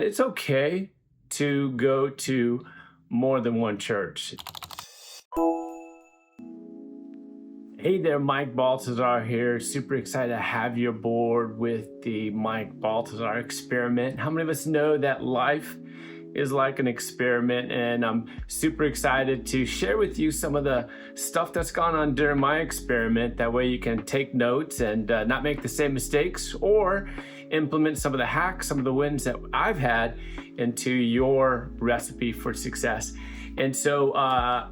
It's okay to go to more than one church. Hey there, Mike Baltazar here. Super excited to have you aboard with the Mike Baltazar Experiment. How many of us know that life is like an experiment? And I'm super excited to share with you some of the stuff that's gone on during my experiment. That way you can take notes and not make the same mistakes, or implement some of the hacks, some of the wins that I've had into your recipe for success. And so,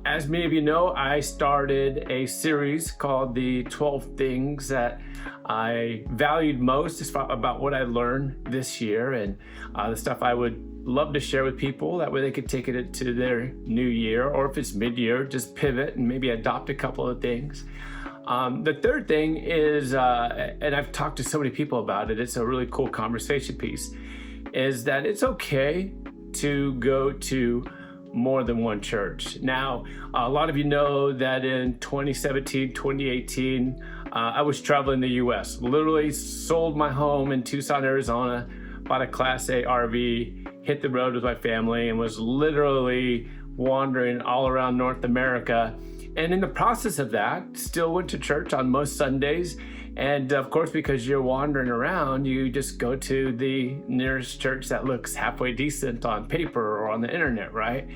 as many of you know, I started a series called the 12 Things That I Valued Most about what I learned this year, and the stuff I would love to share with people. That way they could take it into their new year, or if it's mid-year, just pivot and maybe adopt a couple of things. The third thing is, and I've talked to so many people about it, it's a really cool conversation piece, is that it's okay to go to more than one church. Now, a lot of you know that in 2017, 2018, I was traveling the US, literally sold my home in Tucson, Arizona, bought a Class A RV, hit the road with my family, and was literally wandering all around North America. And in the process of that, still went to church on most Sundays. And of course, because you're wandering around, you just go to the nearest church that looks halfway decent on paper or on the internet, right?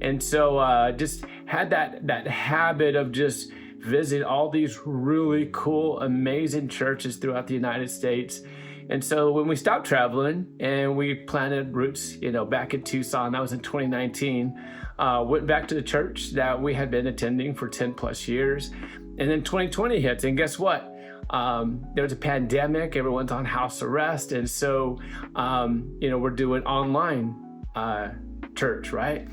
And so just had that habit of just visiting all these really cool, amazing churches throughout the United States. And so when we stopped traveling and we planted roots, back in Tucson, that was in 2019, went back to the church that we had been attending for 10 plus years. And then 2020 hits, and guess what? There was a pandemic, everyone's on house arrest. And so, we're doing online church, right?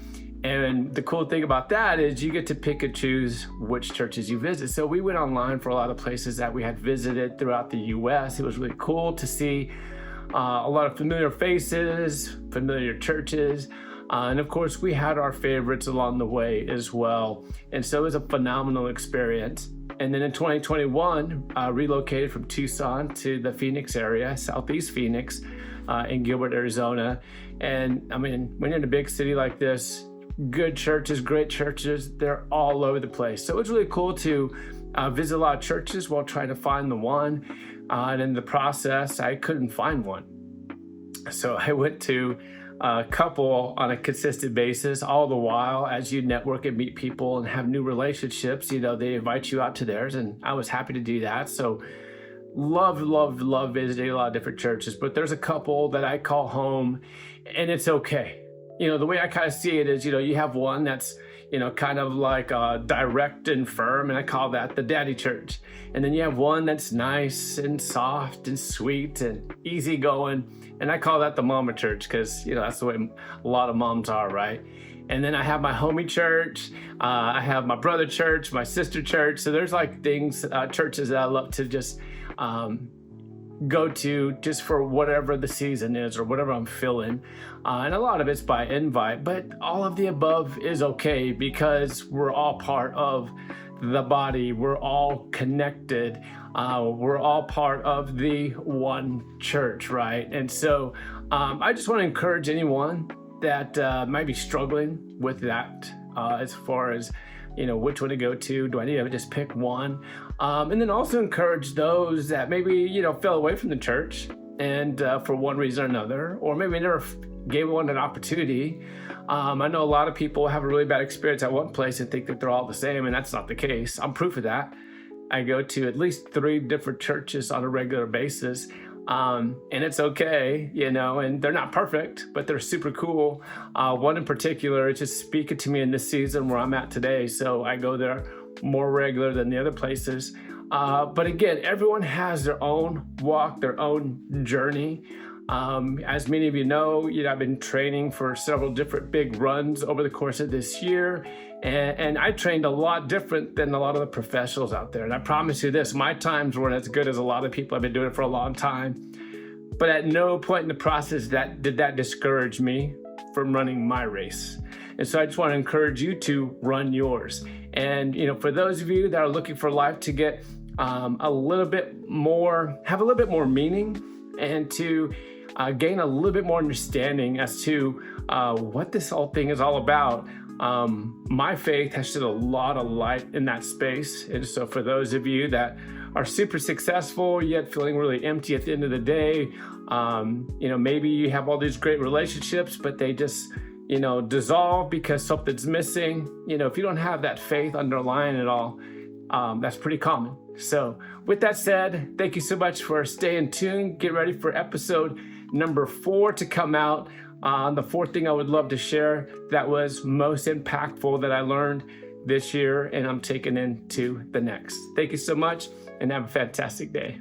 And the cool thing about that is you get to pick and choose which churches you visit. So we went online for a lot of places that we had visited throughout the US. It was really cool to see a lot of familiar faces, familiar churches. And of course, we had our favorites along the way as well. And so it was a phenomenal experience. And then in 2021, relocated from Tucson to the Phoenix area, Southeast Phoenix, in Gilbert, Arizona. And I mean, when you're in a big city like this, good churches, great churches, they're all over the place. So it's really cool to visit a lot of churches while trying to find the one. And in the process, I couldn't find one. So I went to a couple on a consistent basis. All the while, as you network and meet people and have new relationships, they invite you out to theirs, and I was happy to do that. So love visiting a lot of different churches, but there's a couple that I call home, and it's okay. The way I kind of see it is, you have one that's, kind of like direct and firm, and I call that the daddy church. And then you have one that's nice and soft and sweet and easygoing, and I call that the mama church, because, that's the way a lot of moms are, right? And then I have my homie church, I have my brother church, my sister church. So there's like things, churches that I love to just go to just for whatever the season is or whatever I'm feeling. And a lot of it's by invite, but all of the above is okay, because we're all part of the body. We're all connected. We're all part of the one church, right? And so I just want to encourage anyone that might be struggling with that as far as, which one to go to. Do I need to just pick one? And then also encourage those that maybe, fell away from the church and for one reason or another, or maybe never gave one an opportunity. I know a lot of people have a really bad experience at one place and think that they're all the same, and that's not the case. I'm proof of that. I go to at least 3 different churches on a regular basis. And it's okay, and they're not perfect, but they're super cool. One in particular is just speaking to me in this season where I'm at today. So I go there more regular than the other places. But again, everyone has their own walk, their own journey. As many of you know, I've been training for several different big runs over the course of this year. And I trained a lot different than a lot of the professionals out there. And I promise you this, my times weren't as good as a lot of people. I've been doing it for a long time. But at no point in the process did that discourage me from running my race. And so I just want to encourage you to run yours. And, for those of you that are looking for life to get have a little bit more meaning, and to gain a little bit more understanding as to what this whole thing is all about. My faith has shed a lot of light in that space. And so for those of you that are super successful, yet feeling really empty at the end of the day, maybe you have all these great relationships, but they just, dissolve because something's missing. If you don't have that faith underlying it all, that's pretty common. So with that said, thank you so much for staying tuned. Get ready for episode number 4 to come out. The fourth thing I would love to share that was most impactful that I learned this year and I'm taking into the next. Thank you so much and have a fantastic day.